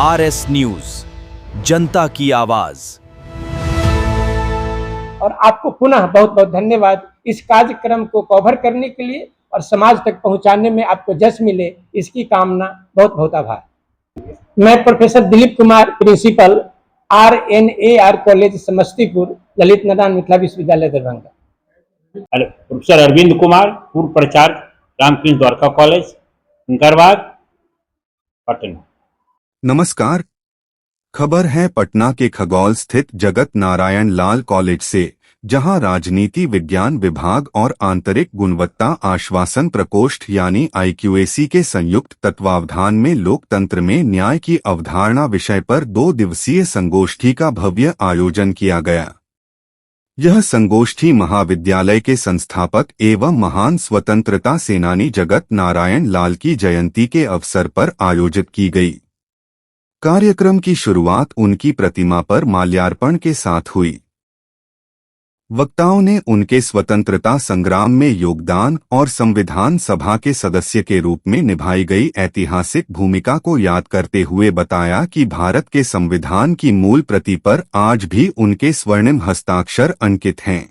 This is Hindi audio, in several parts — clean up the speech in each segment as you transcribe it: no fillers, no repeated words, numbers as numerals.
RS न्यूज, जनता की आवाज। और आपको पुनः बहुत बहुत धन्यवाद इस कार्यक्रम को कवर करने के लिए और समाज तक पहुंचाने में आपको जश मिले, इसकी कामना। बहुत बहुत आभार। मैं professor Dilip Kumar, principal RNAR college Samastipur, Lalit Narayan Mithila विश्वविद्यालय दरभंगा। प्रोफेसर अरविंद कुमार, पूर्व प्राचार्य, रामकृष्ण द्वारका कॉलेज, कंकड़बाग, पटना। नमस्कार। खबर है पटना के खगौल स्थित जगत नारायण लाल कॉलेज से, जहां राजनीति विज्ञान विभाग और आंतरिक गुणवत्ता आश्वासन प्रकोष्ठ यानी IQAC के संयुक्त तत्वावधान में लोकतंत्र में न्याय की अवधारणा विषय पर 2 दिवसीय संगोष्ठी का भव्य आयोजन किया गया। यह संगोष्ठी महाविद्यालय के संस्थापक एवं महान स्वतंत्रता सेनानी जगत नारायण लाल की जयंती के अवसर पर आयोजित की गई। कार्यक्रम की शुरुआत उनकी प्रतिमा पर माल्यार्पण के साथ हुई। वक्ताओं ने उनके स्वतंत्रता संग्राम में योगदान और संविधान सभा के सदस्य के रूप में निभाई गई ऐतिहासिक भूमिका को याद करते हुए बताया कि भारत के संविधान की मूल प्रति पर आज भी उनके स्वर्णिम हस्ताक्षर अंकित हैं।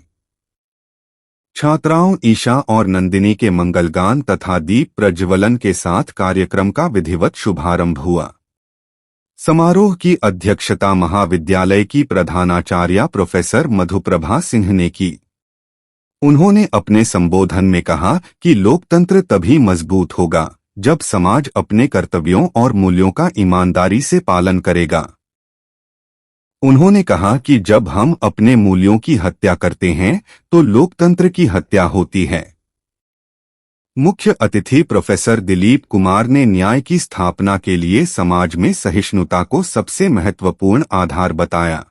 छात्राओं ईशा और नंदिनी के मंगलगान तथा दीप प्रज्वलन के साथ कार्यक्रम का विधिवत शुभारंभ हुआ। समारोह की अध्यक्षता महाविद्यालय की प्रधानाचार्या प्रोफेसर मधुप्रभा सिंह ने की। उन्होंने अपने संबोधन में कहा कि लोकतंत्र तभी मजबूत होगा जब समाज अपने कर्तव्यों और मूल्यों का ईमानदारी से पालन करेगा। उन्होंने कहा कि जब हम अपने मूल्यों की हत्या करते हैं तो लोकतंत्र की हत्या होती है। मुख्य अतिथि प्रोफेसर दिलीप कुमार ने न्याय की स्थापना के लिए समाज में सहिष्णुता को सबसे महत्वपूर्ण आधार बताया।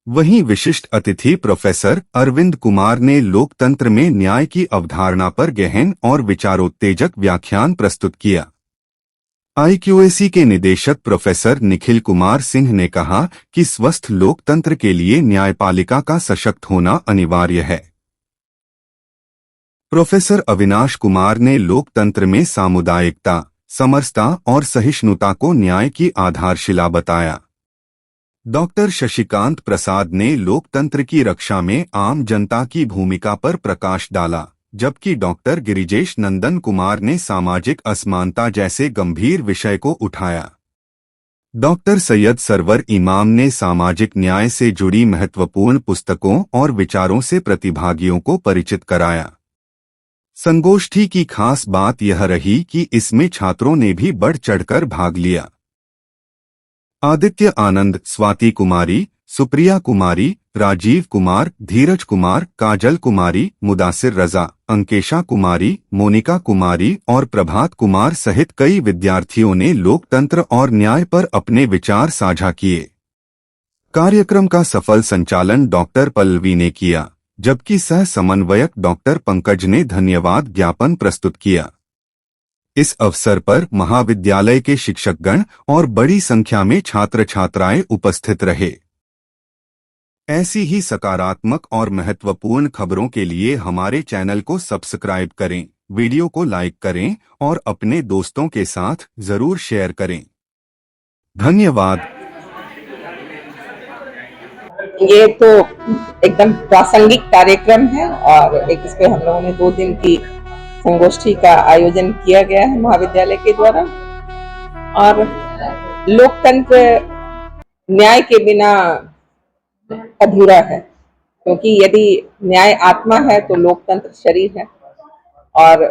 वहीं विशिष्ट अतिथि प्रोफेसर अरविंद कुमार ने लोकतंत्र में न्याय की अवधारणा पर गहन और विचारोत्तेजक व्याख्यान प्रस्तुत किया। IQAC के निदेशक प्रोफेसर निखिल कुमार सिंह ने कहा कि स्वस्थ लोकतंत्र के लिए न्यायपालिका का सशक्त होना अनिवार्य है। प्रोफेसर अविनाश कुमार ने लोकतंत्र में सामुदायिकता, समरसता और सहिष्णुता को न्याय की आधारशिला बताया। डॉक्टर शशिकांत प्रसाद ने लोकतंत्र की रक्षा में आम जनता की भूमिका पर प्रकाश डाला, जबकि डॉक्टर गिरिजेश नंदन कुमार ने सामाजिक असमानता जैसे गंभीर विषय को उठाया। डॉक्टर सैयद सरवर इमाम ने सामाजिक न्याय से जुड़ी महत्वपूर्ण पुस्तकों और विचारों से प्रतिभागियों को परिचित कराया। संगोष्ठी की खास बात यह रही कि इसमें छात्रों ने भी बढ़ चढ़कर भाग लिया। आदित्य आनंद, स्वाति कुमारी, सुप्रिया कुमारी, राजीव कुमार, धीरज कुमार, काजल कुमारी, मुदासिर रजा, अंकेशा कुमारी, मोनिका कुमारी और प्रभात कुमार सहित कई विद्यार्थियों ने लोकतंत्र और न्याय पर अपने विचार साझा किए। कार्यक्रम का सफल संचालन डॉक्टर पल्लवी ने किया, जबकि सह समन्वयक डॉक्टर पंकज ने धन्यवाद ज्ञापन प्रस्तुत किया। इस अवसर पर महाविद्यालय के शिक्षकगण और बड़ी संख्या में छात्र छात्राएं उपस्थित रहे। ऐसी ही सकारात्मक और महत्वपूर्ण खबरों के लिए हमारे चैनल को सब्सक्राइब करें, वीडियो को लाइक करें और अपने दोस्तों के साथ जरूर शेयर करें। धन्यवाद। ये तो एकदम प्रासंगिक कार्यक्रम है और एक इस पे हम लोगों ने 2 दिन की संगोष्ठी का आयोजन किया गया है महाविद्यालय के द्वारा। और लोकतंत्र न्याय के बिना अधूरा है, क्योंकि यदि न्याय आत्मा है तो लोकतंत्र शरीर है और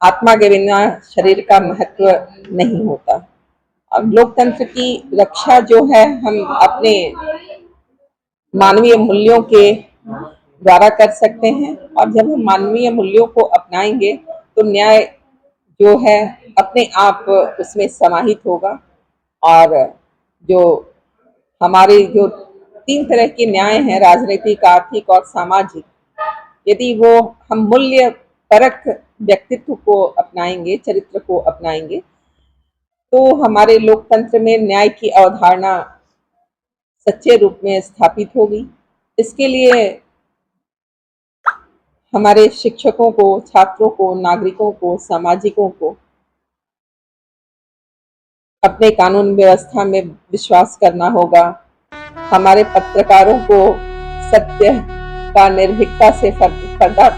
आत्मा के बिना शरीर का महत्व नहीं होता। अब लोकतंत्र की रक्षा जो है हम अपने मानवीय मूल्यों के द्वारा कर सकते हैं, और जब हम मानवीय मूल्यों को अपनाएंगे तो न्याय जो है अपने आप उसमें समाहित होगा। और जो हमारे जो 3 तरह के न्याय हैं, राजनीतिक, आर्थिक और सामाजिक, यदि वो हम मूल्य परक व्यक्तित्व को अपनाएंगे, चरित्र को अपनाएंगे, तो हमारे लोकतंत्र में न्याय की अवधारणा सच्चे रूप में स्थापित होगी। इसके लिए हमारे शिक्षकों को, छात्रों को, नागरिकों को, सामाजिकों को अपने कानून व्यवस्था में विश्वास करना होगा। हमारे पत्रकारों को सत्य का निर्भीकता से पर्दा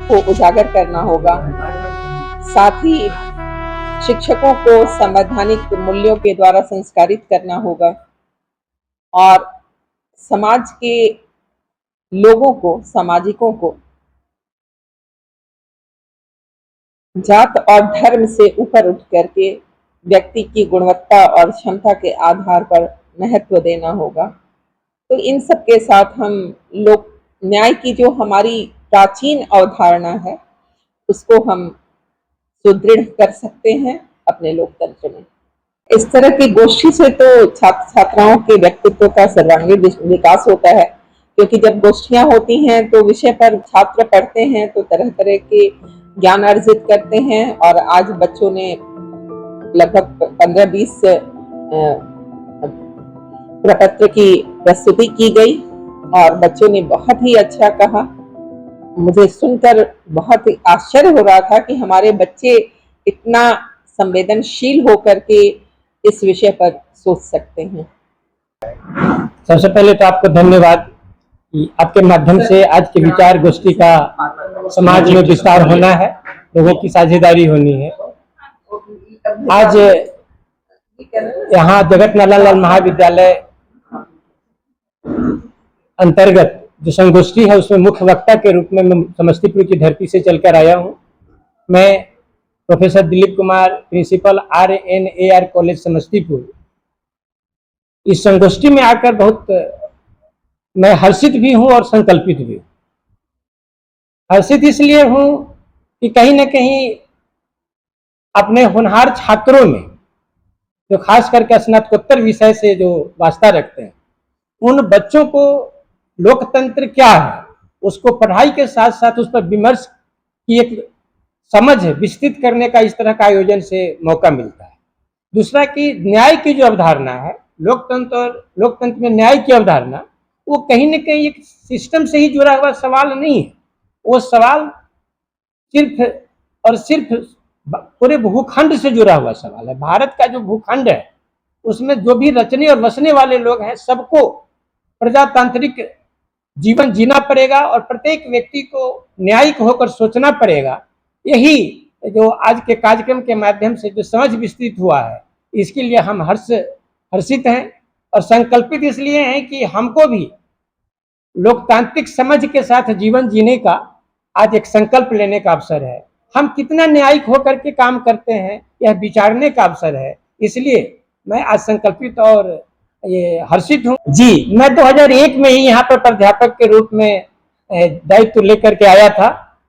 को उजागर करना होगा। साथ ही शिक्षकों को संवैधानिक मूल्यों के द्वारा संस्कारित करना होगा और समाज के लोगों को, सामाजिकों को जात और धर्म से ऊपर उठ करके व्यक्ति की गुणवत्ता और क्षमता के आधार पर महत्व देना होगा। तो इन सब के साथ हम लोग न्याय की जो हमारी प्राचीन अवधारणा है उसको हम सुदृढ़ कर सकते हैं अपने लोकतंत्र में। इस तरह की गोष्ठी से तो छात्र छात्राओं के व्यक्तित्व का सर्वांगीण विकास होता है, क्योंकि जब गोष्ठियां होती हैं तो विषय पर छात्र पढ़ते हैं तो तरह तरह के ज्ञान अर्जित करते हैं। और आज बच्चों ने लगभग 15-20 प्रपत्र की प्रस्तुति की गई और बच्चों ने बहुत ही अच्छा कहा। मुझे सुनकर बहुत ही आश्चर्य हो रहा था कि हमारे बच्चे इतना संवेदनशील होकर के इस विषय पर सोच सकते हैं। सबसे पहले तो आपको धन्यवाद कि आपके माध्यम से आज के विचार गोष्ठी का समाज में विस्तार होना है, लोगों की साझेदारी होनी है। आज यहाँ जगत नारायण लाल महाविद्यालय अंतर्गत जो संगोष्ठी है उसमें मुख्य वक्ता के रूप में मैं समस्तीपुर की धरती से चलकर आया हूँ। मैं professor Dilip Kumar, principal RNAR college Samastipur, इस संगोष्ठी में आकर बहुत मैं हर्षित भी हूँ और संकल्पित भी हूँ। हर्षित इसलिए हूँ कि कहीं न कहीं अपने होनहार छात्रों में जो खास करके स्नातकोत्तर विषय से जो वास्ता रखते हैं, उन बच्चों को लोकतंत्र क्या है उसको पढ़ाई के साथ साथ उस पर विमर्श की एक समझ विस्तृत करने का इस तरह का आयोजन से मौका मिलता है। दूसरा कि न्याय की जो अवधारणा है, लोकतंत्र और लोकतंत्र में न्याय की अवधारणा, वो कहीं न कहीं एक सिस्टम से ही जुड़ा हुआ सवाल नहीं है। वो सवाल सिर्फ और सिर्फ पूरे भूखंड से जुड़ा हुआ सवाल है। भारत का जो भूखंड है उसमें जो भी रचने और बसने वाले लोग हैं सबको प्रजातांत्रिक जीवन जीना पड़ेगा और प्रत्येक व्यक्ति को न्यायिक होकर सोचना पड़ेगा। यही जो आज के कार्यक्रम के माध्यम से जो समझ विस्तृत हुआ है, इसके लिए हम हर्षित हैं और संकल्पित इसलिए हैं कि हमको भी लोकतांत्रिक समझ के साथ जीवन जीने का आज एक संकल्प लेने का अवसर है। हम कितना न्यायिक होकर के काम करते हैं यह विचारने का अवसर है। इसलिए मैं आज संकल्पित और ये हर्षित हूँ। जी, मैं 2001 में ही यहाँ पर प्राध्यापक के रूप में दायित्व लेकर के आया था।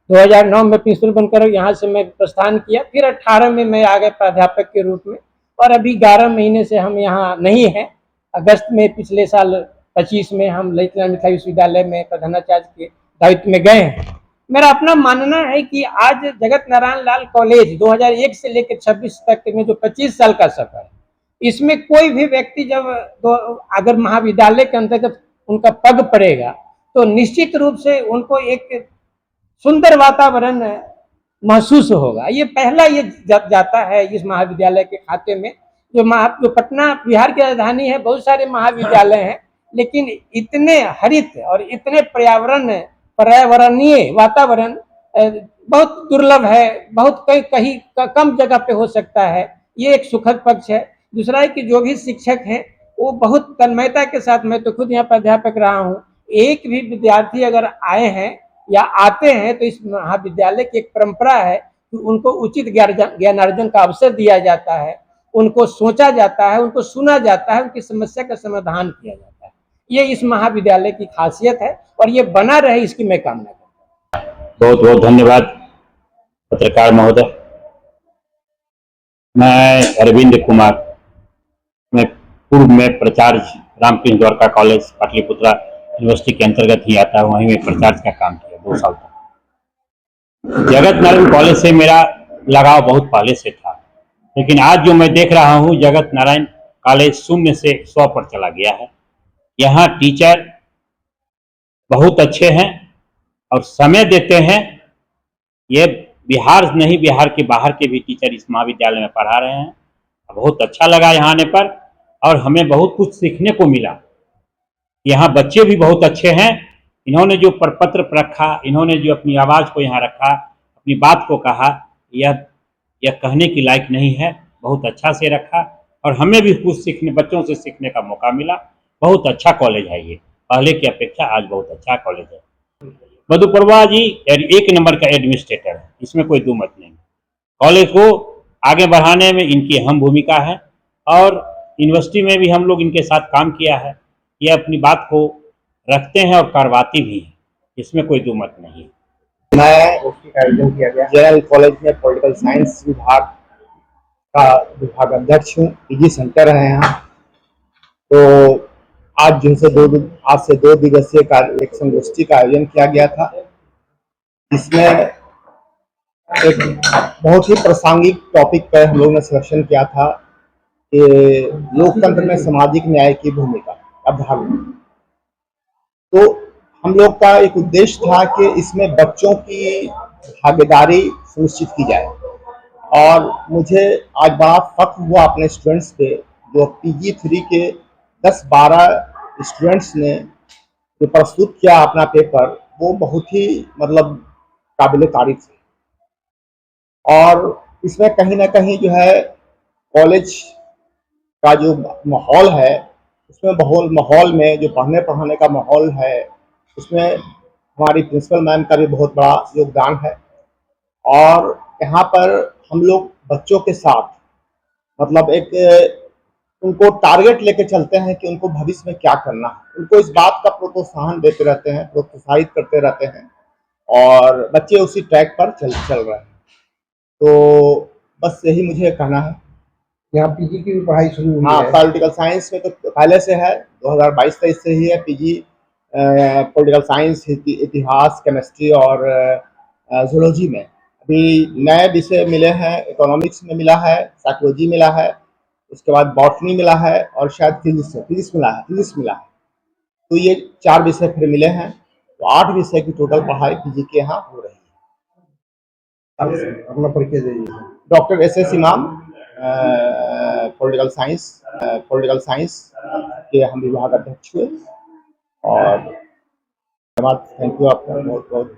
2009 में प्रिंसिपल बनकर यहाँ से मैं प्रस्थान किया। फिर 18 में मैं आ गए प्राध्यापक के रूप में और अभी 11 महीने से हम यहाँ नहीं हैं। अगस्त में पिछले साल 25 में हम ललित नारायण मिथिला विश्वविद्यालय में प्रधानाचार्य के दायित्व में गए हैं। मेरा अपना मानना है कि आज जगत नारायण लाल कॉलेज 2001 से लेकर 26 तक में जो 25 साल का सफर है, इसमें कोई भी व्यक्ति जब अगर महाविद्यालय के अंतर्गत उनका पग पड़ेगा तो निश्चित रूप से उनको एक सुंदर वातावरण महसूस होगा। ये पहला ये जाता है इस महाविद्यालय के खाते में। जो पटना बिहार की राजधानी है, बहुत सारे महाविद्यालय हैं, लेकिन इतने हरित और इतने पर्यावरणीय वातावरण बहुत दुर्लभ है, बहुत कहीं कम जगह पे हो सकता है। ये एक सुखद पक्ष है। दूसरा है कि जो भी शिक्षक हैं वो बहुत तन्मयता के साथ, मैं तो खुद यहाँ पर अध्यापक रहा हूँ, एक भी विद्यार्थी अगर आए हैं या आते हैं तो इस महाविद्यालय की एक परंपरा है कि उनको उचित ज्ञानार्जन का अवसर दिया जाता है, उनको सोचा जाता है, उनको सुना जाता है, उनकी समस्या का समाधान किया जाता है। ये इस महाविद्यालय की खासियत है और ये बना रहे, इसकी मैं कामना करता हूँ। बहुत बहुत धन्यवाद पत्रकार महोदय। मैं अरविंद कुमार, मैं पूर्व में प्राचार्य रामकृष्ण द्वारका कॉलेज पाटलिपुत्रा यूनिवर्सिटी के अंतर्गत ही आता है, वहीं में प्राचार्य का काम किया 2 साल तक। जगत नारायण कॉलेज से मेरा लगाव बहुत पहले से था, लेकिन आज जो मैं देख रहा हूँ जगत नारायण कॉलेज 0 से 100 पर चला गया है। यहाँ टीचर बहुत अच्छे हैं और समय देते हैं। ये बिहार नहीं, बिहार के बाहर के भी टीचर इस महाविद्यालय में पढ़ा रहे हैं बहुत अच्छा लगा यहाँ आने पर, और हमें बहुत कुछ सीखने को मिला। यहाँ बच्चे भी बहुत अच्छे हैं। इन्होंने जो प्रपत्र रखा, इन्होंने जो अपनी आवाज़ को यहाँ रखा, अपनी बात को कहा, यह कहने की लायक नहीं है। बहुत अच्छा से रखा, और हमें भी कुछ सीखने, बच्चों से सीखने का मौका मिला। बहुत अच्छा कॉलेज है ये, पहले की अपेक्षा आज बहुत अच्छा कॉलेज है। मधुप्रभा जी एक नंबर का एडमिनिस्ट्रेटर है, इसमें कोई दो मत नहीं। कॉलेज को आगे बढ़ाने में इनकी अहम भूमिका है, और यूनिवर्सिटी में भी हम लोग इनके साथ काम किया है। ये अपनी बात को रखते हैं और करवाती भी हैं, इसमें कोई दो मत नहीं है। मैं जनरल कॉलेज में पॉलिटिकल साइंस विभाग का विभाग अध्यक्ष हूँ। पीजी सेंटर है यहाँ। तो आज आज से 2 दिवसीय एक संगोष्ठी का आयोजन किया गया था, जिसमें एक बहुत ही प्रासंगिक टॉपिक पर हम लोगों ने सिलेक्शन किया था कि लोकतंत्र में सामाजिक न्याय की भूमिका अवधारणा। तो हम लोग का एक उद्देश्य था कि इसमें बच्चों की भागीदारी सुनिश्चित की जाए, और मुझे आज बड़ा फख्र हुआ अपने स्टूडेंट्स पे, जो PG3 के 10-12 स्टूडेंट्स ने जो प्रस्तुत किया अपना पेपर, वो बहुत ही मतलब काबिल तारीफ है। और इसमें कहीं ना कहीं जो है कॉलेज का जो माहौल है, उसमें माहौल में जो पढ़ने पढ़ाने का माहौल है, उसमें हमारी प्रिंसिपल मैम का भी बहुत बड़ा योगदान है। और यहाँ पर हम लोग बच्चों के साथ मतलब एक उनको टारगेट लेके चलते हैं कि उनको भविष्य में क्या करना है। उनको इस बात का प्रोत्साहन देते रहते हैं, प्रोत्साहित करते रहते हैं, और बच्चे उसी ट्रैक पर चल रहे हैं। तो बस यही मुझे कहना है। यहाँ पीजी की भी पढ़ाई शुरू हुई हाँ, है। पॉलिटिकल साइंस में तो पहले से है, 2022-23 से ही है पीजी। पॉलिटिकल साइंस, इतिहास, केमिस्ट्री और जूलॉजी में अभी नए विषय मिले हैं। इकोनॉमिक्स में मिला है, साइकोलॉजी मिला है, उसके बाद बॉटनी मिला है, और शायद फिजिक्स मिला है। तो ये 4 विषय फिर मिले हैं। तो 8 विषय की टोटल पढ़ाई पीजी के यहाँ हो रही है। अपना परिचय दीजिए। डॉक्टर SS इमाम, पॉलिटिकल साइंस के हम विभाग अध्यक्ष हुए। और धन्यवाद, थैंक यू आपका बहुत बहुत।